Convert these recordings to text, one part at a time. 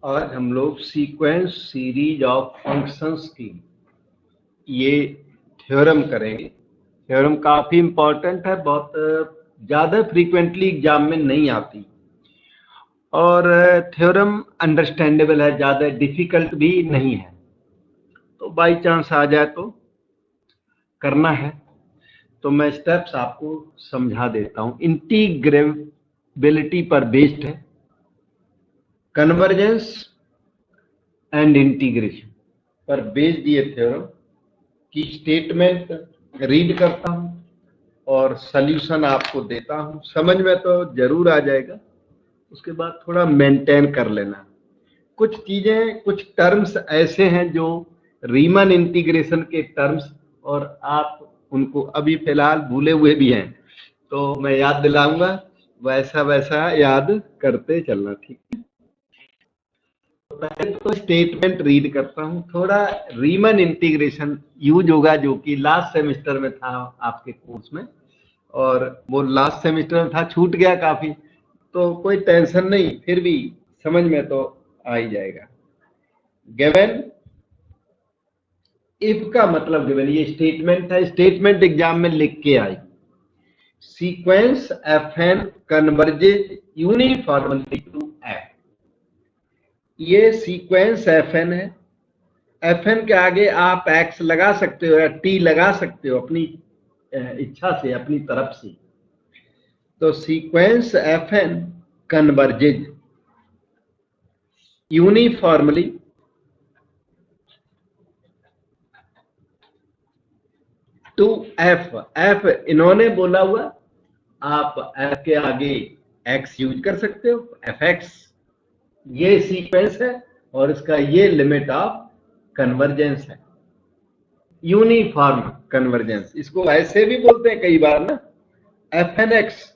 आज हम लोग सीक्वेंस सीरीज ऑफ फंक्शंस की ये थ्योरम करेंगे। थ्योरम काफ़ी इम्पोर्टेंट है, बहुत ज़्यादा फ्रीक्वेंटली एग्जाम में नहीं आती और थ्योरम अंडरस्टैंडेबल है, ज़्यादा डिफिकल्ट भी नहीं है। तो बाई चांस आ जाए तो करना है। तो मैं स्टेप्स आपको समझा देता हूँ। इंटीग्रेबिलिटी पर बेस्ड है, कन्वर्जेंस एंड इंटीग्रेशन पर बेस्ड ये थ्योरम की स्टेटमेंट रीड करता हूँ और सॉल्यूशन आपको देता हूँ। समझ में तो जरूर आ जाएगा, उसके बाद थोड़ा मेंटेन कर लेना। कुछ चीजें, कुछ टर्म्स ऐसे हैं जो रीमन इंटीग्रेशन के टर्म्स, और आप उनको अभी फिलहाल भूले हुए भी हैं, तो मैं याद दिलाऊंगा, वैसा वैसा याद करते चलना। ठीक है, तो पहले तो स्टेटमेंट रीड करता हूँ। थोड़ा रीमन इंटीग्रेशन यूज होगा जो कि लास्ट सेमेस्टर में था आपके कोर्स में, और वो लास्ट सेमेस्टर में था, छूट गया काफी, तो कोई टेंशन नहीं, फिर भी समझ में तो आ ही जाएगा। गिवन, इफ का मतलब गिवन, ये स्टेटमेंट है, स्टेटमेंट एग्जाम में लिख के आई। Sequence F N converges uniformly to F. ये सीक्वेंस एफ एन है। एफ एन के आगे आप एक्स लगा सकते हो या टी लगा सकते हो अपनी इच्छा से, अपनी तरफ से। तो sequence F N converges uniformly to f. F इन्होंने बोला हुआ, आप एफ के आगे एक्स यूज कर सकते हो, एफ एक्स। ये सीक्वेंस है और इसका ये लिमिट ऑफ कन्वर्जेंस है, यूनिफॉर्म कन्वर्जेंस। इसको ऐसे भी बोलते हैं कई बार ना, f N x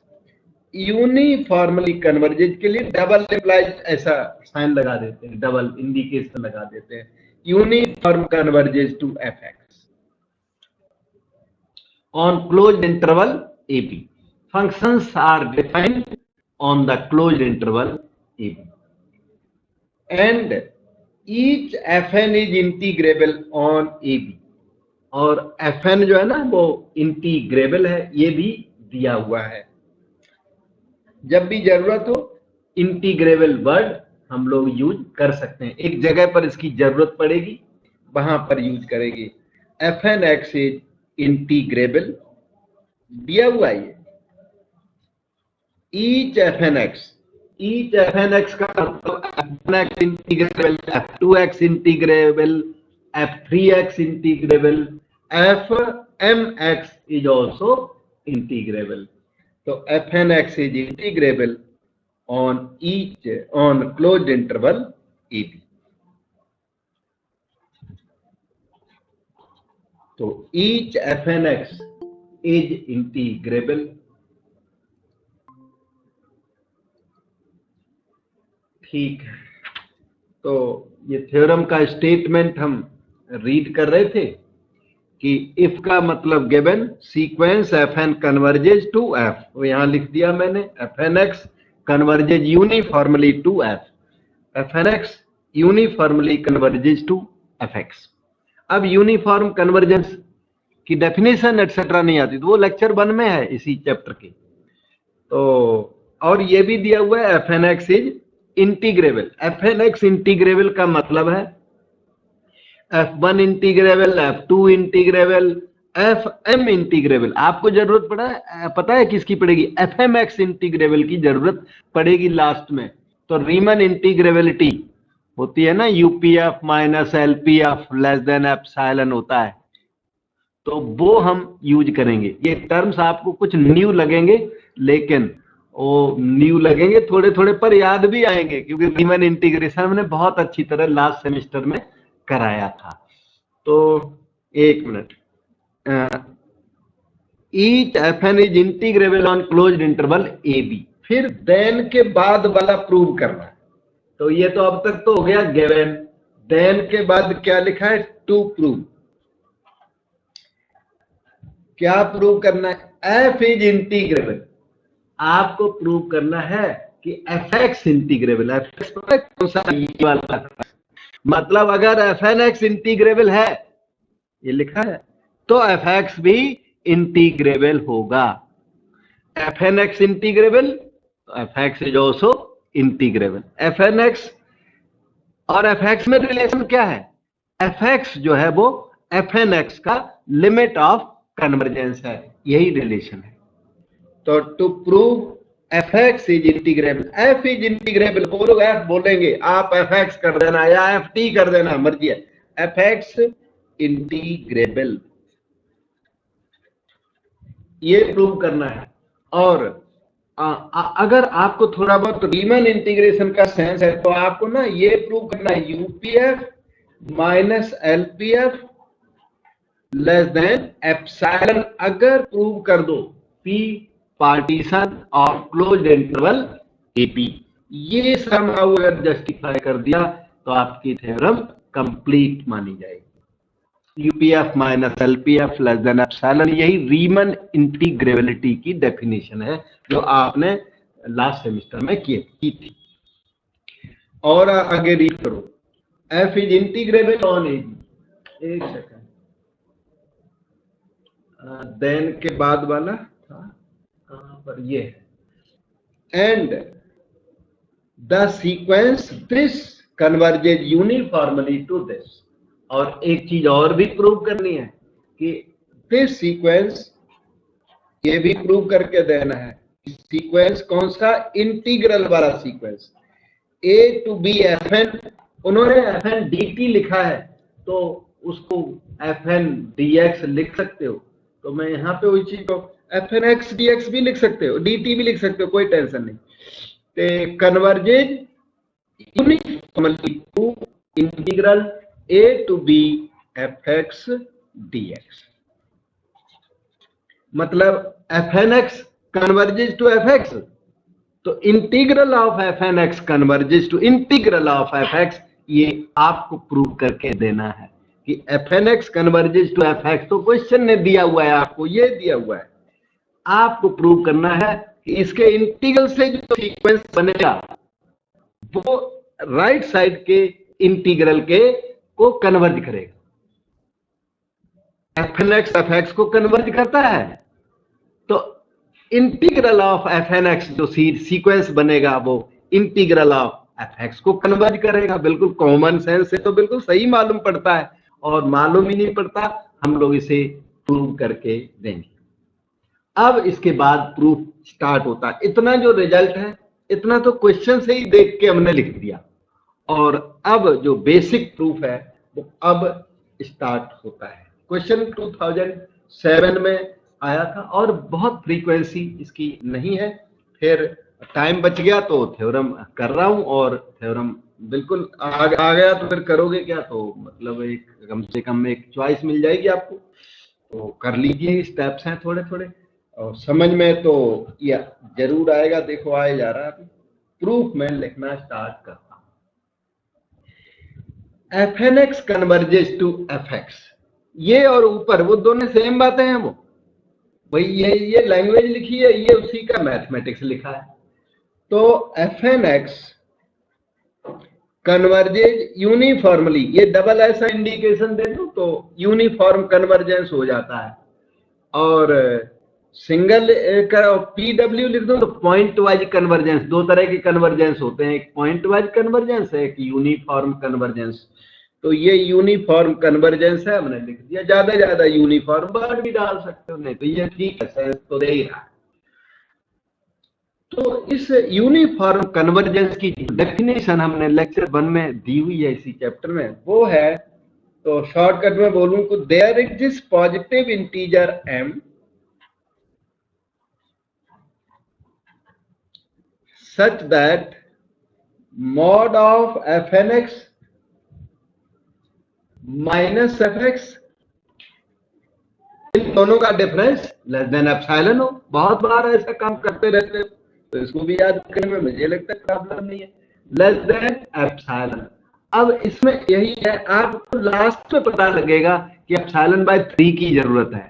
uniformly converges के लिए डबल इम्प्लाइज ऐसा साइन लगा देते हैं, डबल इंडिकेशन लगा देते हैं, uniform converges to F x on closed interval AB. Functions are defined on the closed interval AB. And each fn is integrable on AB. और fn जो है ना वो इंटीग्रेबल है, ये भी दिया हुआ है। जब भी जरूरत हो इंटीग्रेबल वर्ड हम लोग यूज कर सकते हैं। एक जगह पर इसकी जरूरत पड़ेगी, वहां पर यूज करेंगे। fn x इज इंटीग्रेबल दिया हुआ है। each fnx, each fnx का मतलब f1x integrable, f2x integrable, f3x integrable, fmx is also integrable. तो fnx is integrable on closed interval AB. तो each fnx is integrable। ठीक है, तो ये थ्योरम का स्टेटमेंट हम रीड कर रहे थे कि इफ का मतलब given sequence F N converges to f, तो यहां लिख दिया मैंने, f N x converges uniformly to f, f N x uniformly converges to F x. अब यूनिफॉर्म कन्वर्जेंस की डेफिनेशन एक्सेट्रा नहीं आती, तो वो लेक्चर 1 में है इसी चैप्टर के। तो और ये भी दिया हुआ है F N x is integrable. F N x integrable का मतलब है F1 integrable, F2 integrable, FM integrable. आपको जरूरत पता है किसकी पड़ेगी? FMX इंटीग्रेबल की जरूरत पड़ेगी लास्ट में। तो रीमन इंटीग्रेबिलिटी होती है ना, UPF minus LPF less than epsilon होता है, तो वो हम यूज करेंगे। ये टर्म्स आपको कुछ न्यू लगेंगे, लेकिन वो न्यू लगेंगे थोड़े थोड़े, पर याद भी आएंगे, क्योंकि रीमन इंटीग्रेशन हमने बहुत अच्छी तरह लास्ट सेमेस्टर में कराया था। तो एक minute, each F N is integrable on closed interval A B. फिर देन के बाद वाला प्रूव करना है। तो ये तो अब तक तो हो गया गिवन, देन के बाद क्या लिखा है? To prove. क्या प्रूव करना है? F is integrable. आपको प्रूव करना है कि f x integrable, F x कौन सा, ये वाला, मतलब अगर एफ एन एक्स इंटीग्रेबल है, ये लिखा है, तो एफ एक्स भी इंटीग्रेबल होगा। एफ एन एक्स इंटीग्रेबल, तो f x is also integrable. F N x और एफ एक्स में रिलेशन क्या है? एफ एक्स जो है वो एफ एन एक्स का लिमिट ऑफ कन्वर्जेंस है, यही रिलेशन है। तो to prove f x is integrable, f is integrable, बोलो एफ बोलेंगे, आप एफ एक्स कर देना या एफ टी कर देना, मर्जी है, एफ एक्स इंटीग्रेबल, ये प्रूव करना है। और अगर आपको थोड़ा बहुत रीमन इंटीग्रेशन का सेंस है तो आपको ना ये प्रूव करना है, UPF minus LPF less than epsilon, अगर प्रूव कर दो P partition of closed interval AP, ये सम अगर जस्टिफाई कर दिया तो आपकी थ्योरम कंप्लीट मानी जाएगी। UPF minus LPF less than epsilon, यही रीमन इंटीग्रेबिलिटी की डेफिनेशन है जो आपने लास्ट सेमेस्टर में की थी। और आगे रीड करो, एफ इज इंटीग्रेबल ऑन एजी, एक सेकंड, देन के बाद वाला था कहां पर, ये and the sequence this converges uniformly to this. और एक चीज और भी प्रूव करनी है कि दिस सीक्वेंस, ये भी प्रूव करके देना है, सीक्वेंस कौन सा, इंटीग्रल वाला sequence, a to B F n, उन्होंने एफ एन डी टी लिखा है तो उसको एफ एन डी एक्स लिख सकते हो, तो मैं यहाँ पे वही चीज को f N x D x भी लिख सकते हो, डी टी भी लिख सकते हो, कोई टेंशन नहीं। तो converges uniformly to integral a to b fx dx, मतलब fnx converges to fx, तो integral of fnx converges to integral of fx, ये आपको प्रूव करके देना है कि fnx converges to fx, तो क्वेश्चन ने दिया हुआ है आपको, ये दिया हुआ है, आपको प्रूव करना है कि इसके इंटीग्रल से जो सीक्वेंस बनेगा वो राइट साइड के इंटीग्रल के को कन्वर्ज करेगा। F N x f x को कन्वर्ज करता है, तो integral of f N x जो सीक्वेंस बनेगा वो इंटीग्रल ऑफ एफ एक्स को कन्वर्ज करेगा। बिल्कुल कॉमन सेंस से तो बिल्कुल सही मालूम पड़ता है, और मालूम ही नहीं पड़ता, हम लोग इसे प्रूव करके देंगे। अब इसके बाद प्रूफ स्टार्ट होता है। इतना जो रिजल्ट है इतना तो क्वेश्चन से ही देख के हमने लिख दिया, और अब जो बेसिक प्रूफ है वो अब स्टार्ट होता है। क्वेश्चन 2007 में आया था और बहुत फ्रीक्वेंसी इसकी नहीं है, फिर टाइम बच गया तो थ्योरम कर रहा हूं, और थ्योरम बिल्कुल आ गया तो फिर करोगे क्या, तो मतलब एक कम से कम एक चॉइस मिल जाएगी आपको, तो कर लीजिए। स्टेप्स हैं थोड़े थोड़े और समझ में तो या जरूर आएगा। देखो आए जा रहा है, प्रूफ में लिखना स्टार्ट करता हूं। F N x converges to F x, ये और ऊपर वो दोनों सेम बातें हैं, वो भाई ये लैंग्वेज लिखी है, ये उसी का मैथमेटिक्स लिखा है। तो f N x converges uniformly, ये डबल ऐसा इंडिकेशन दे दूं तो यूनिफॉर्म कन्वर्जेंस हो जाता है, और सिंगल का पीडब्ल्यू लिख दो तो पॉइंट वाइज कन्वर्जेंस। दो तरह के कन्वर्जेंस होते हैं, एक पॉइंट वाइज कन्वर्जेंस है, एक यूनिफॉर्म कन्वर्जेंस। तो ये यूनिफॉर्म कन्वर्जेंस है, हमने लिख दिया। ज्यादा यूनिफॉर्म वर्ड भी डाल सकते हो, नहीं तो ये ठीक है, सेंस तो दे ही रहा है। तो इस यूनिफॉर्म कन्वर्जेंस की डेफिनेशन हमने लेक्चर 1 में दी हुई है, इसी चैप्टर में वो है। तो शॉर्टकट में बोलूं तो there exist positive integer m such that mod of fnx minus fx, इन दोनों का डिफरेंस लेस देन एप्सिलॉन हो। बहुत बार ऐसा काम करते रहते हैं, तो इसको भी याद करने में मुझे लगता है प्रॉब्लम नहीं है, लेस देन एप्सिलॉन। अब इसमें यही है, आपको लास्ट में पता लगेगा कि एप्सिलॉन बाय 3 की जरूरत है,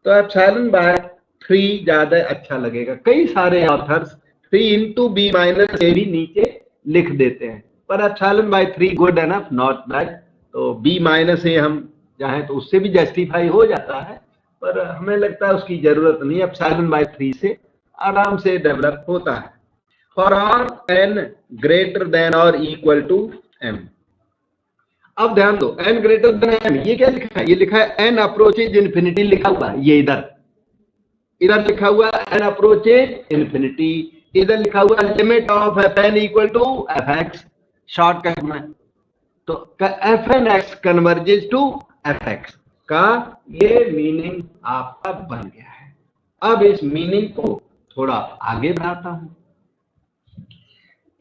तो एप्सिलॉन बाय 3 ज्यादा अच्छा लगेगा। कई सारे ऑथर्स 3 इंटू बी माइनस ए भी नीचे लिख देते हैं, पर epsilon by 3 good enough, not bad. तो बी माइनस ए हम चाहें तो उससे भी जस्टिफाई हो जाता है, पर हमें लगता है उसकी जरूरत नहीं, एप्सिलॉन बाय 3 से आराम से डेवलप होता है। For r n greater than और इक्वल टू एम। अब ध्यान दो, एन ग्रेटर देन एम, ये क्या लिखा है? ये लिखा है एन अप्रोचेज इन्फिनिटी लिखा हुआ है, ये इधर लिखा हुआ है एन अप्रोचेज इन्फिनिटी, इधर लिखा हुआ है limit of f n equal to F x, shortcut में। तो f N x converges to F x का ये मीनिंग आपका बन गया है। अब इस मीनिंग को थोड़ा आगे बढ़ाता हूं,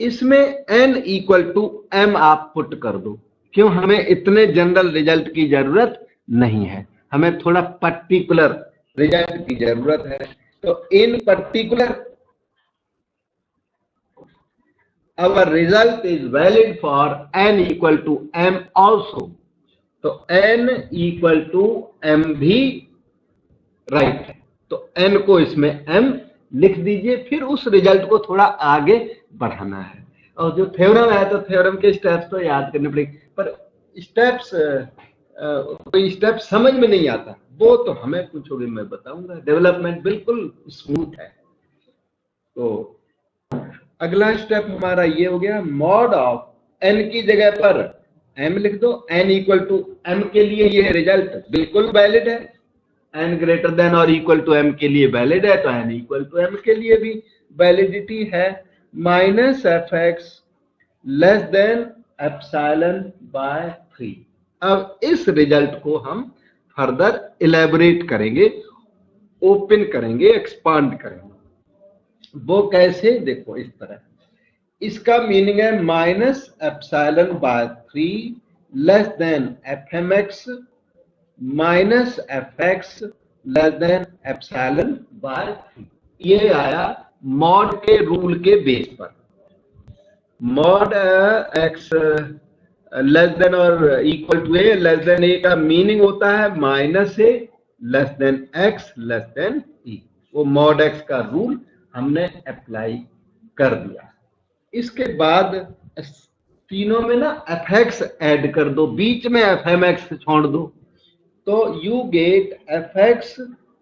इसमें n इक्वल टू m आप पुट कर दो। क्यों? हमें इतने जनरल रिजल्ट की जरूरत नहीं है, हमें थोड़ा पर्टिकुलर रिजल्ट की जरूरत है। तो इन particular our result is valid for n equal to m also। तो n equal to m भी राइट है, तो n को इसमें m लिख दीजिए, फिर उस रिजल्ट को थोड़ा आगे बढ़ाना है। और जो थ्योरम है तो थ्योरम के स्टेप्स तो याद करने पड़ेंगे, पर स्टेप्स कोई स्टेप समझ में नहीं आता वो तो हमें पूछोगे, मैं बताऊंगा। डेवलपमेंट बिल्कुल स्मूथ है। तो अगला स्टेप हमारा ये हो गया, मॉड ऑफ n की जगह पर m लिख दो, n इक्वल टू m के लिए ये रिजल्ट बिल्कुल वैलिड है, n ग्रेटर देन और इक्वल टू m के लिए वैलिड है, तो n इक्वल टू m के लिए भी वैलिडिटी है। Minus F x less than epsilon by 3। अब इस रिजल्ट को हम फर्दर इलेबोरेट करेंगे, ओपन करेंगे, एक्सपांड करेंगे। वो कैसे? देखो इस तरह, इसका मीनिंग है minus epsilon by 3 less than F M x minus F x less than epsilon by 3। ये आया मॉड के रूल के बेस पर। मॉड एक्स लेस देन और equal to A, less than A का मीनिंग होता है minus A less than X less than E. वो मॉड एक्स का रूल हमने अप्लाई कर दिया। इसके बाद तीनों में ना एफ एक्स ऐड कर दो, बीच में एफ एम एक्स छोड़ दो, तो you get F x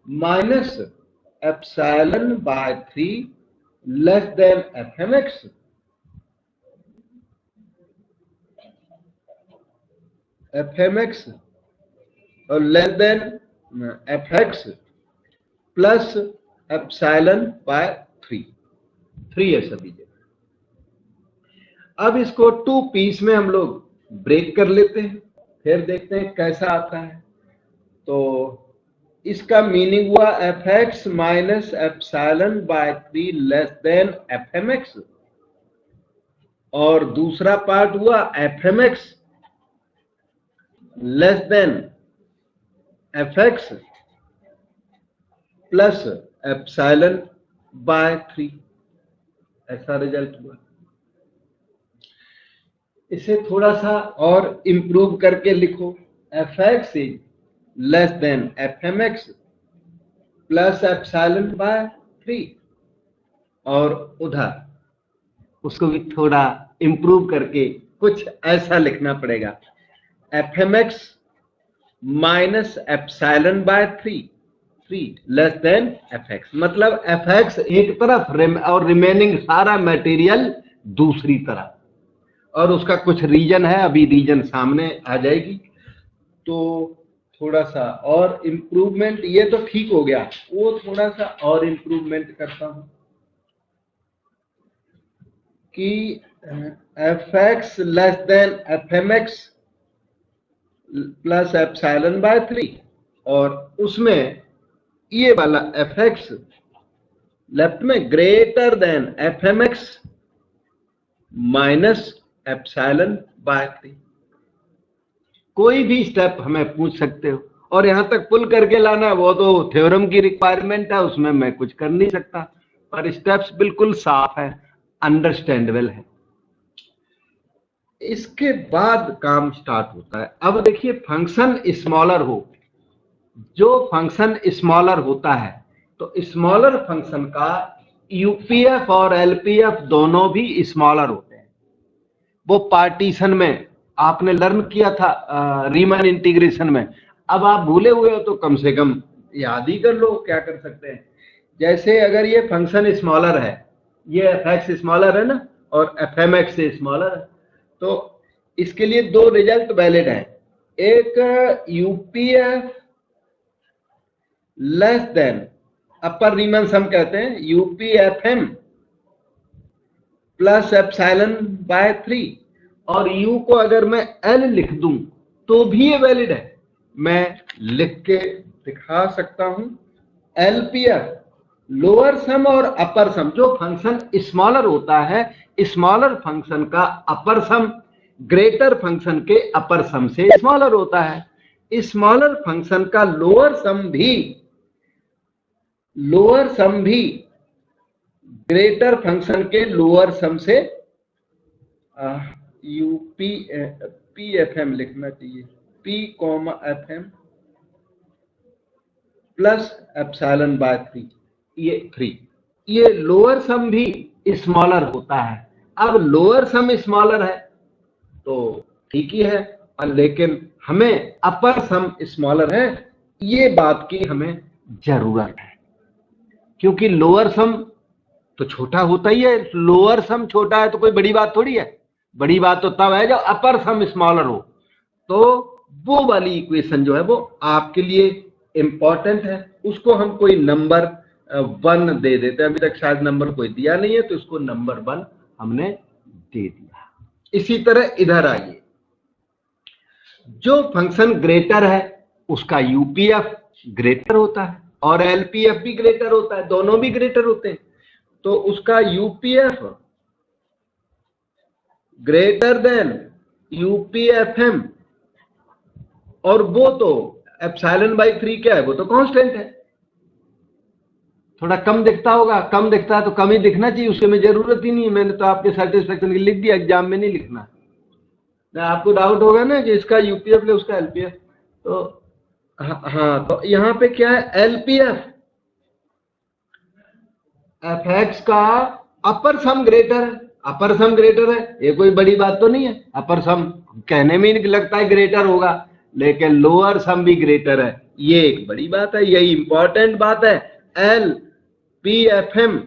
minus epsilon by 3 less than F M x और less than F x plus epsilon by 3 है सभी जगह। अब इसको 2 पीस में हम लोग ब्रेक कर लेते हैं, फिर देखते हैं कैसा आता है। तो इसका मीनिंग हुआ f x minus epsilon by 3 less than F M x, और दूसरा पार्ट हुआ f M x less than F x plus epsilon by 3। ऐसा रिजल्ट हुआ। इसे थोड़ा सा और इंप्रूव करके लिखो, f x is less than F M x plus epsilon by 3, और उधर उसको भी थोड़ा इंप्रूव करके कुछ ऐसा लिखना पड़ेगा, f M x minus epsilon by 3 less than F x. मतलब एफ एक्स एक तरफ और रिमेनिंग सारा मटेरियल दूसरी तरफ, और उसका कुछ रीजन है, अभी रीजन सामने आ जाएगी। तो थोड़ा सा और इम्प्रूवमेंट, ये तो ठीक हो गया, वो थोड़ा सा और इम्प्रूवमेंट करता हूं कि f x less than F M x plus epsilon by 3, और उसमें ये वाला एफ एक्स लेफ्ट में greater than F M x minus epsilon by 3। कोई भी स्टेप हमें पूछ सकते हो, और यहां तक पुल करके लाना वो तो थ्योरम की रिक्वायरमेंट है, उसमें मैं कुछ कर नहीं सकता, पर स्टेप्स बिल्कुल साफ है, अंडरस्टैंडेबल है। इसके बाद काम स्टार्ट होता है। अब देखिए, फंक्शन स्मॉलर हो, जो फंक्शन स्मॉलर होता है तो स्मॉलर फंक्शन का यूपीएफ और एलपीएफ दोनों भी स्मॉलर होते हैं। वो पार्टीशन में आपने लर्न किया था रीमन इंटीग्रेशन में, अब आप भूले हुए हो तो कम से कम याद ही कर लो। क्या कर सकते हैं, जैसे अगर ये फंक्शन स्मॉलर है, ये एफ एक्स स्मॉलर है ना और एफ एम एक्स से स्मॉलर है, तो इसके लिए दो रिजल्ट वैलिड हैं। एक यूपीएफ लेस देन अपर रीमन सम कहते हैं यूपीएफएम प्लस एप्सिलॉन बाय 3, और u को अगर मैं l लिख दूं तो भी ये वैलिड है। मैं लिख के दिखा सकता हूं, एलपीएफ लोअर सम और अपर सम, जो फंक्शन स्मॉलर होता है, स्मॉलर फंक्शन का अपर सम ग्रेटर फंक्शन के अपर सम से स्मॉलर होता है। स्मॉलर फंक्शन का लोअर सम भी ग्रेटर फंक्शन के लोअर सम से पी एफ एम लिखना चाहिए, p comma f m plus epsilon by 3, ये 3, ये लोअर सम भी स्मॉलर होता है। अब लोअर सम स्मॉलर है तो ठीक ही है, लेकिन हमें अपर सम स्मॉलर है, ये बात की हमें जरूरत है, क्योंकि लोअर सम तो छोटा होता ही है। लोअर सम छोटा है तो कोई बड़ी बात थोड़ी है, बड़ी बात तो तब है जब अपर सम स्मॉलर हो। तो वो वाली इक्वेशन जो है वो आपके लिए इंपॉर्टेंट है, उसको हम कोई नंबर 1 दे देते हैं। अभी तक शायद नंबर कोई दिया नहीं है तो इसको नंबर 1 हमने दे दिया। इसी तरह इधर आइए, जो फंक्शन ग्रेटर है उसका यूपीएफ ग्रेटर होता है और एलपीएफ भी ग्रेटर होता है, दोनों भी ग्रेटर होते हैं। तो उसका यूपीएफ ग्रेटर देन यूपीएफएम, और वो तो एप्सिलॉन बाई 3 क्या है, वो तो कांस्टेंट है। थोड़ा कम दिखता होगा, कम दिखता है तो कम ही दिखना चाहिए, उसके में जरूरत ही नहीं है। मैंने तो आपके सेटिस्फेक्शन के लिए लिख दिया, एग्जाम में नहीं लिखना। आपको डाउट होगा ना कि इसका यूपीएफ ले उसका एलपीएफ, तो हाँ, तो यहां पे क्या है, एलपीएफ एफ एक्स का अपर सम ग्रेटर है, अपर सम ग्रेटर है, ये कोई बड़ी बात तो नहीं है। अपर सम कहने में ही लगता है ग्रेटर होगा, लेकिन लोअर सम भी ग्रेटर है, ये एक बड़ी बात है, यही इंपॉर्टेंट बात है। L P F M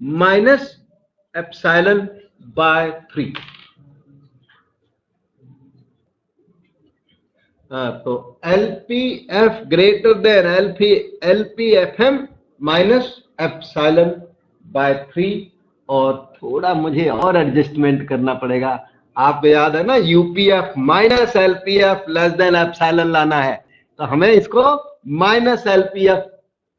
minus epsilon by 3, तो LPF greater than LPFM minus epsilon by 3, और थोड़ा मुझे और एडजस्टमेंट करना पड़ेगा। आपको याद है ना, UPF minus LPF less than epsilon लाना है, तो हमें इसको माइनस एलपीएफ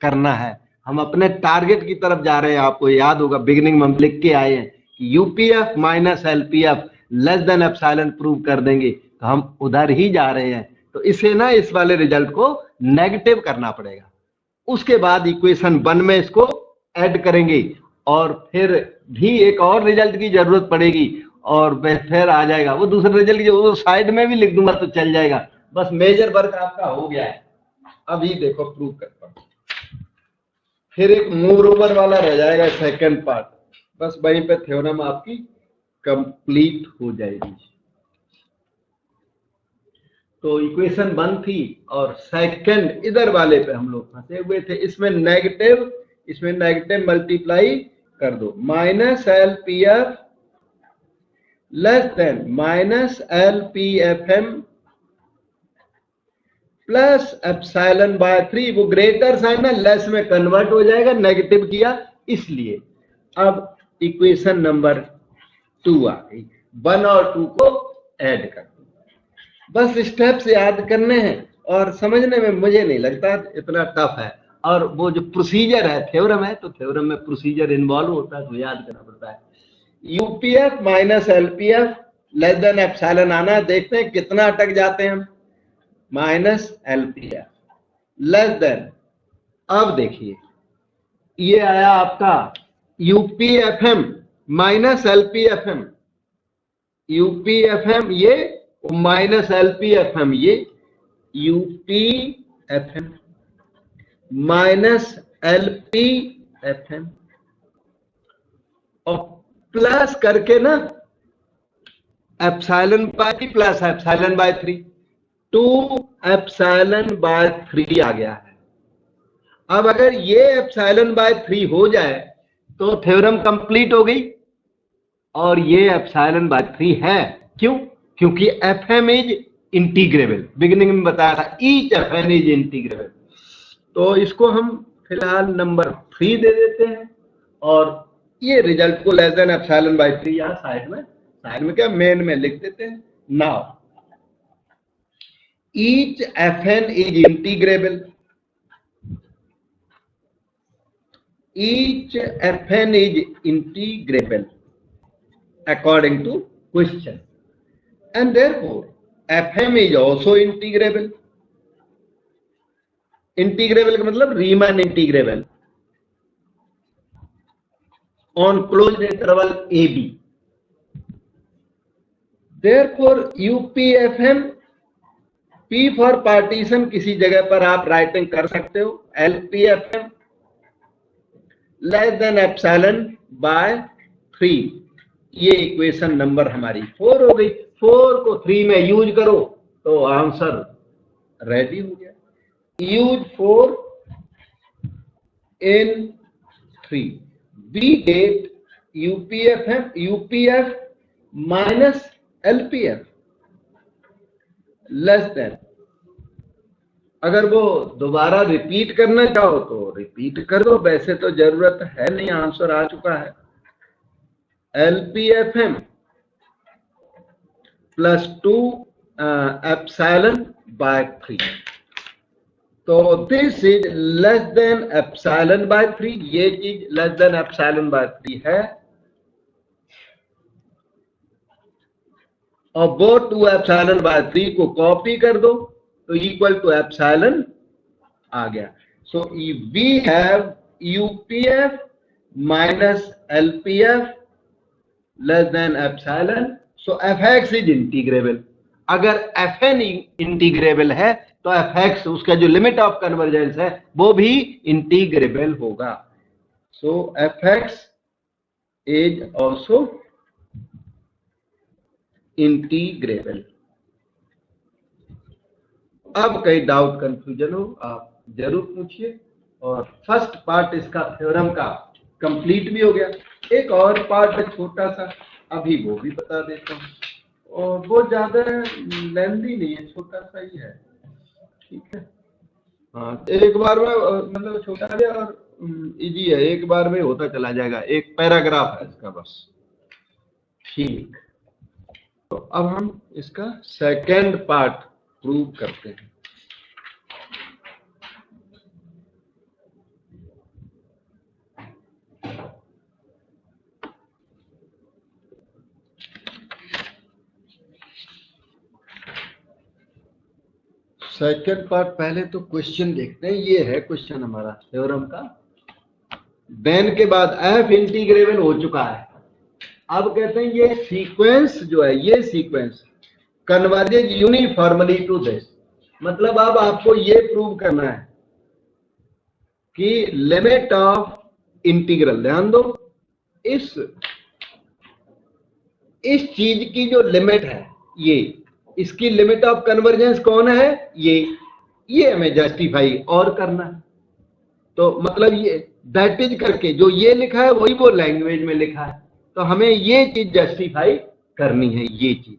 करना है। हम अपने टारगेट की तरफ जा रहे हैं। आपको याद होगा बिगिनिंग में हम लिख के आए हैं कि UPF minus LPF less than epsilon prove कर देंगे, तो हम उधर ही जा रहे हैं। तो इसे ना, इस वाले रिजल्ट को नेगेटिव करना पड़ेगा, उसके बाद इक्वेशन 1 में इसको ऐड करेंगे, और फिर भी एक और रिजल्ट की जरूरत पड़ेगी, और फिर आ जाएगा वो दूसरे रिजल्ट की, वो साइड में भी लिख दूंगा तो चल जाएगा। बस मेजर वर्क आपका हो गया है, अभी देखो प्रूव करता हूं, फिर एक मोर ओवर वाला रह जाएगा सेकंड पार्ट, बस वहीं पे थ्योरम आपकी कंप्लीट हो जाएगी। तो इक्वेशन 1 थी और सेकंड इधर वाले पे हम लोग फंसे हुए थे, इसमें नेगेटिव मल्टीप्लाई कर दो, minus l P f less than minus l P F m plus epsilon by 3, वो ग्रेटर साइन है, लेस में कन्वर्ट हो जाएगा, नेगेटिव किया इसलिए। अब इक्वेशन नंबर 2 आ गई, 1 और 2 को ऐड कर दो। बस स्टेप्स याद करने हैं, और समझने में मुझे नहीं लगता इतना टफ है। और वो जो प्रोसीजर है, थ्योरम है, तो थ्योरम में प्रोसीजर इन्वॉल्व होता है, तो याद करना पड़ता है। UPF minus LPF less than epsilon आना है, देखते हैं कितना अटक जाते हैं हम। माइनस एलपीएफ लेस देन, अब देखिए ये आया आपका यूपीएफएम माइनस एलपीएफएम, यूपीएफएम ये माइनस एलपीएफएम, ये यूपीएफएम माइनस एलपीएफएम एफ एन और प्लस करके ना epsilon bye plus epsilon by 3, 2 epsilon by 3 आ गया है। अब अगर ये एप्सिलॉन बाय 3 हो जाए तो थ्योरम कंप्लीट हो गई, और ये एप्सिलॉन बाय 3 है। क्यों? क्योंकि f m is integrable, beginning में बताया था each f n is integrable. तो इसको हम फिलहाल नंबर 3 दे देते हैं, और ये रिजल्ट को लेस देन एप्सिलॉन बाय 3 यहां साइड में क्या मेन में लिख देते हैं। Now each f n is integrable, each fn is integrable according to question, and therefore fm is also integrable. Integrable का मतलब रीमन integrable on closed interval ab. therefore upfm p for partition किसी जगह पर आप राइटिंग कर सकते हो, lpfm less than epsilon by 3। ये इक्वेशन नंबर हमारी 4 हो गई। 4 को 3 में यूज करो तो आंसर रेडी हो गया। Use 4 in 3, we get UPF minus LPF less than, अगर वो दोबारा रिपीट करना चाहो तो रिपीट कर दो, वैसे तो जरूरत है नहीं, आंसर आ चुका है। LPFM प्लस 2 एप्सिलॉन बाय 3, तो this is less than epsilon by 3, ये चीज लेस देन एप्सिलॉन बाय 3 है, और वो 2 एप्सिलॉन बाय 3 को कॉपी कर दो तो इक्वल टू एप्सिलॉन आ गया। So we have UPF minus LPF less than epsilon, so F x is integrable. अगर एफ एन इंटीग्रेबल है तो एफ एक्स, उसका जो लिमिट ऑफ कन्वर्जेंस है वो भी इंटीग्रेबल होगा। So F x is also integrable. अब कहीं डाउट कंफ्यूजन हो आप जरूर पूछिए। और फर्स्ट पार्ट इसका थ्योरम का कंप्लीट भी हो गया। एक और पार्ट है छोटा सा, अभी वो भी बता देता हूँ, और वो ज्यादा लेंथी नहीं है, छोटा सा ही है, ठीक है। हाँ, एक बार में मतलब छोटा है और इजी है, एक बार में होता चला जाएगा, एक पैराग्राफ है इसका बस, ठीक। तो अब हम इसका सेकेंड पार्ट प्रूव करते हैं। सेकेंड पार्ट पहले तो क्वेश्चन देखते हैं। ये है क्वेश्चन हमारा थ्योरम का। देन के बाद एफ इंटीग्रेबल हो चुका है। अब कहते हैं ये सीक्वेंस जो है, ये sequence converges uniformly to this, मतलब अब आपको ये प्रूव करना है कि लिमिट ऑफ इंटीग्रल, ध्यान दो, इस चीज की जो लिमिट है, ये इसकी लिमिट ऑफ कन्वर्जेंस कौन है, ये हमें जस्टिफाई और करना है। तो मतलब ये दैट इज करके जो ये लिखा है वही वो लैंग्वेज में लिखा है, तो हमें ये चीज जस्टिफाई करनी है, ये चीज।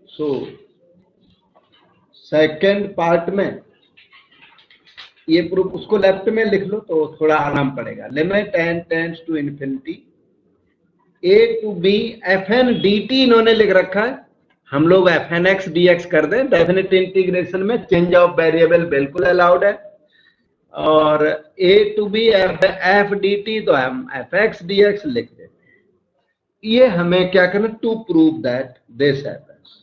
सो सेकेंड पार्ट में ये प्रूफ, उसको लेफ्ट में लिख लो तो थोड़ा आराम पड़ेगा। Limit N tends to infinity A to B F N D T इन्होंने लिख रखा है, हम लोग F N x D X कर दें। डेफिनेट इंटीग्रेशन में चेंज ऑफ वेरिएबल बिल्कुल अलाउड है, और A to B F D T तो हम एफ एक्स डी एक्स लिख देते हैं। ये हमें क्या करना, to prove that this happens.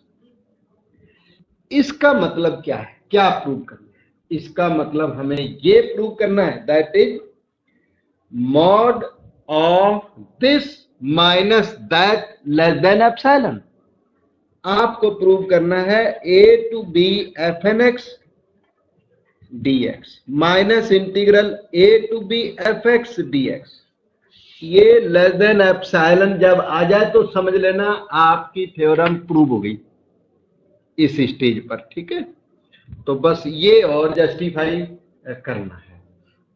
इसका मतलब क्या है, क्या प्रूव करना है? इसका मतलब हमें ये प्रूव करना है that is mod of this minus that less than epsilon. आपको प्रूव करना है A to B F N X dx minus integral a to b fx dx, ये लेस देन एप्सिलॉन जब आ जाए तो समझ लेना आपकी थ्योरम प्रूव हो गई इस स्टेज पर, ठीक है। तो बस ये और जस्टिफाई करना है।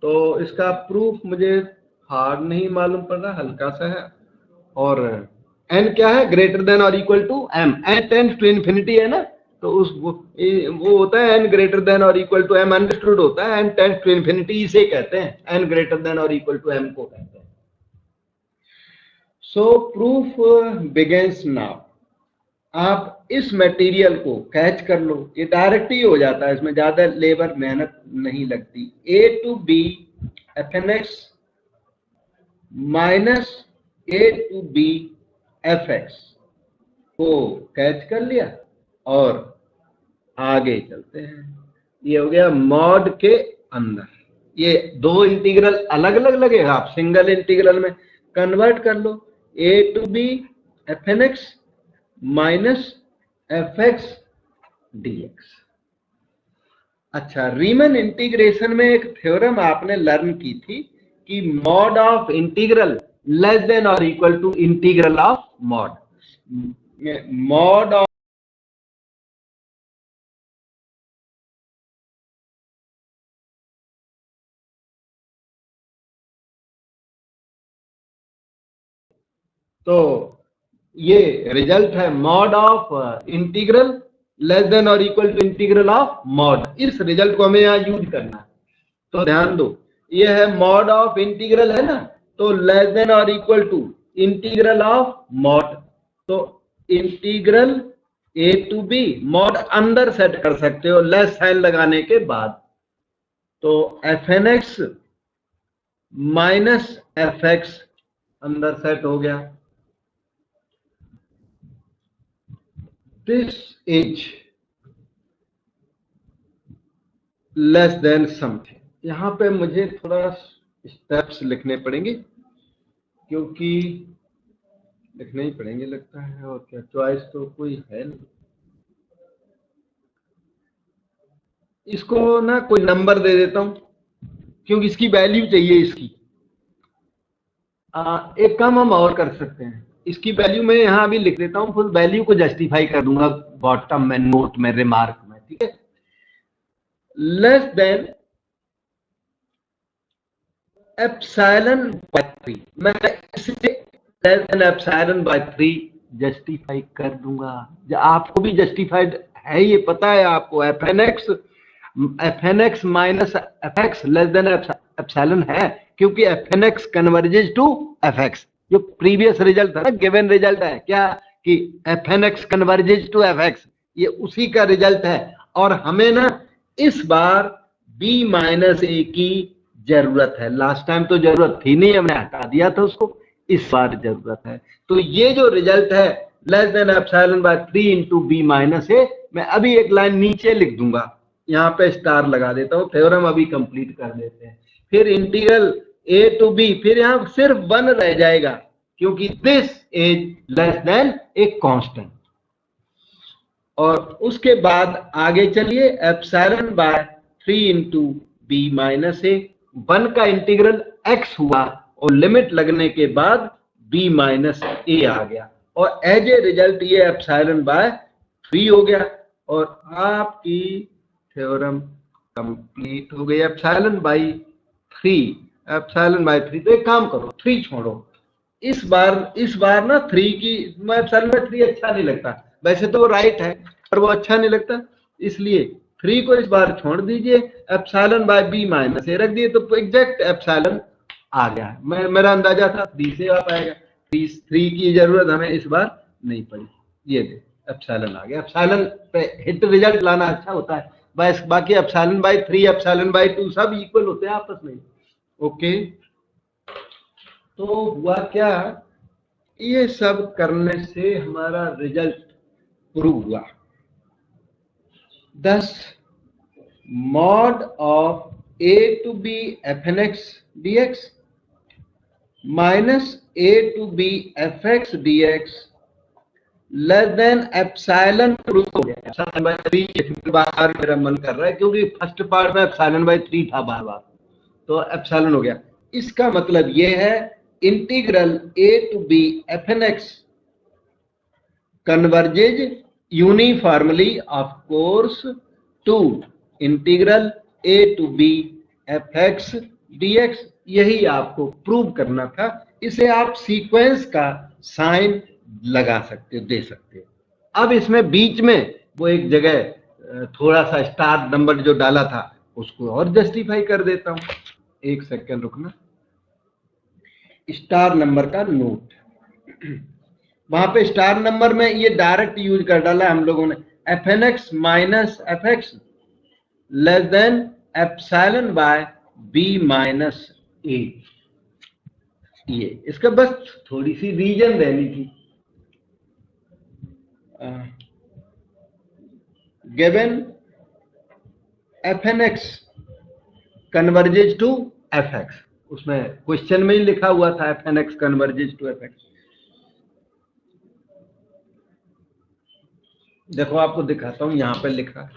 तो इसका प्रूफ मुझे हार्ड नहीं मालूम पड़ रहा, हल्का सा है। और n क्या है, ग्रेटर देन और equal to m, n tends to infinity है ना, तो उस वो होता है n ग्रेटर देन और इक्वल टू m, अंडरस्टूड होता है, n टेंड्स टू इन्फिनिटी इसे कहते हैं, n ग्रेटर देन और इक्वल टू m को कहते हैं। सो प्रूफ बिगिंस नाउ। आप इस मटेरियल को कैच कर लो, ये डायरेक्ट ही हो जाता है, इसमें ज्यादा लेबर मेहनत नहीं लगती। a to b fnx minus a to b fx को कैच कर लिया और आगे चलते हैं। ये हो गया मॉड के अंदर, ये दो इंटीग्रल अलग अलग लगेगा, आप सिंगल इंटीग्रल में कन्वर्ट कर लो, a to b fnx minus fx dx। अच्छा, रीमन इंटीग्रेशन में एक थ्योरम आपने लर्न की थी कि mod of integral less than और equal to integral of mod. Mod of तो ये रिजल्ट है mod of integral less than और equal to integral of mod. इस रिजल्ट को हमें यहाँ यूज करना है, तो ध्यान दो, ये है मॉड ऑफ इंटीग्रल है ना, तो लेस देन और equal to integral of mod, तो integral a to b, mod अंदर सेट कर सकते हो लेस साइन लगाने के बाद, तो fnx माइनस fx अंदर सेट हो गया। This is less then something. यहां पे मुझे थोड़ा स्टेप्स लिखने पड़ेंगे, क्योंकि लिखने ही पड़ेंगे लगता है, और क्या चॉइस तो कोई है नहीं। इसको ना कोई नंबर दे देता हूं, क्योंकि इसकी वैल्यू चाहिए इसकी। एक काम हम और कर सकते हैं, इसकी वैल्यू मैं यहां अभी लिख देता हूं, फिर वैल्यू को जस्टिफाई कर दूंगा बॉटम में नोट में रिमार्क में, ठीक है। लेस देन एप्सिलॉन बाय 3, मैं इसे less than epsilon by 3 justify कर दूंगा। आपको भी जस्टिफाइड है, ये पता है आपको, fnx minus fx less than epsilon है, क्योंकि fnx कन्वर्जेस टू fx, जो प्रीवियस रिजल्ट था ना, गिवन रिजल्ट है क्या कि fnx कन्वर्जेस टू fx, ये उसी का रिजल्ट है। और हमें ना इस बार b माइनस a की जरूरत है, लास्ट टाइम तो जरूरत थी नहीं, हमने हटा दिया था उसको, इस बार जरूरत है। तो ये जो रिजल्ट है less than epsilon by 3 into B minus A, मैं अभी एक लाइन नीचे लिख दूंगा, यहाँ पे स्टार लगा देता हूँ, थ्योरम अभी कंप्लीट कर देते हैं। फिर इंटीग्रल a टू b, फिर यहाँ सिर्फ 1 रह जाएगा, क्योंकि this is less than a constant. और उसके बाद आगे चलिए, epsilon by 3 into B minus A, 1 का इंटीग्रल x हुआ और लिमिट लगने के बाद b माइनस ए आ गया, और एज ए रिजल्ट ये एप्सिलॉन बाय 3 हो गया, और आपकी थ्योरम कंप्लीट हो गई। एप्सिलॉन बाय 3, एप्सिलॉन बाय 3, तो एक काम करो 3 छोड़ो, इस बार ना 3 की, मैं एप्सिलॉन बाय 3 अच्छा नहीं लगता, वैसे तो वो राइट है पर वो अच्छा नहीं लगता, इसलिए 3 को इस बार छोड़ दीजिए, एप्सिलॉन बाय बी माइनस ए रख दिए, तो एग्जैक्ट एप्सिलॉन आ गया। मेरा अंदाजा था 3 से आ पाएगा, 3 की जरूरत हमें इस बार नहीं पड़ी। ये दे एप्सिलॉन आ गया, एप्सिलॉन पे हिट रिजल्ट लाना अच्छा होता है, बस बाकी एप्सिलॉन बाय 3 एप्सिलॉन बाय 2 सब इक्वल होते हैं आपस में। ओके, तो हुआ क्या, ये सब करने से हमारा रिजल्ट प्रूव हुआ। Thus, mod of a to b fnx dx minus a to b fx dx less than epsilon proof हो गया, एप्सिलॉन बाय 3 बार मेरा मन कर रहा है क्योंकि फर्स्ट पार्ट में एप्सिलॉन बाय 3 था बार बार, तो एप्सिलॉन हो गया। इसका मतलब ये है integral a to b fnx converges uniformly of course to integral a to b fx dx, यही आपको प्रूव करना था। इसे आप सीक्वेंस का साइन लगा सकते हो, दे सकते हो। अब इसमें बीच में वो एक जगह थोड़ा सा स्टार नंबर जो डाला था उसको और जस्टिफाई कर देता हूं। एक सेकंड रुकना, स्टार नंबर का नोट, वहां पे स्टार नंबर में ये डायरेक्ट यूज कर डाला हम लोगों ने, F N X minus F x less than epsilon by B minus A. ये इसका बस थोड़ी सी रीजन देनी थी। Given F N x converges to F X, उसमें क्वेश्चन में ही लिखा हुआ था F N x converges to F X. देखो आपको दिखाता हूं, यहां पे लिखा है,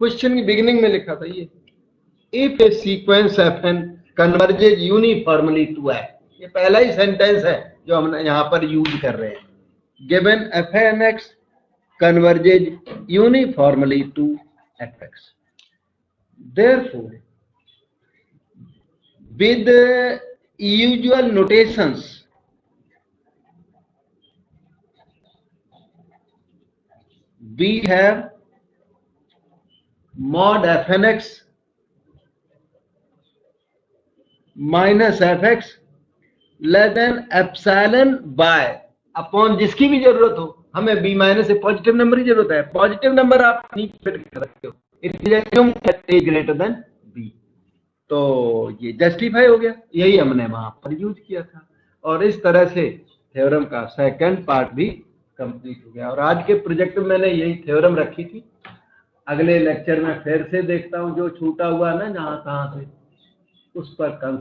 क्वेश्चन की बिगिनिंग में लिखा था ये, if a sequence F N converges uniformly to F, ये पहला ही सेंटेंस है जो हम यहां पर यूज कर रहे हैं। Given F N x converges uniformly to F x, therefore with usual notations we have mod fnx minus fx less than epsilon by upon जिसकी भी जरूरत हो, हमें b माइनस से पॉजिटिव नंबर की जरूरत है, पॉजिटिव नंबर आप नीचे फिट कर सकते हो, it is greater than b। तो ये जस्टिफाई हो गया, यही हमने वहां पर यूज किया था, और इस तरह से थ्योरम का सेकंड पार्ट भी कंप्लीट हो गया। और आज के प्रोजेक्ट में मैंने यही थ्योरम रखी थी। अगले लेक्चर में फिर से देखता हूं जो छूटा हुआ ना जहां कहां से, उस पर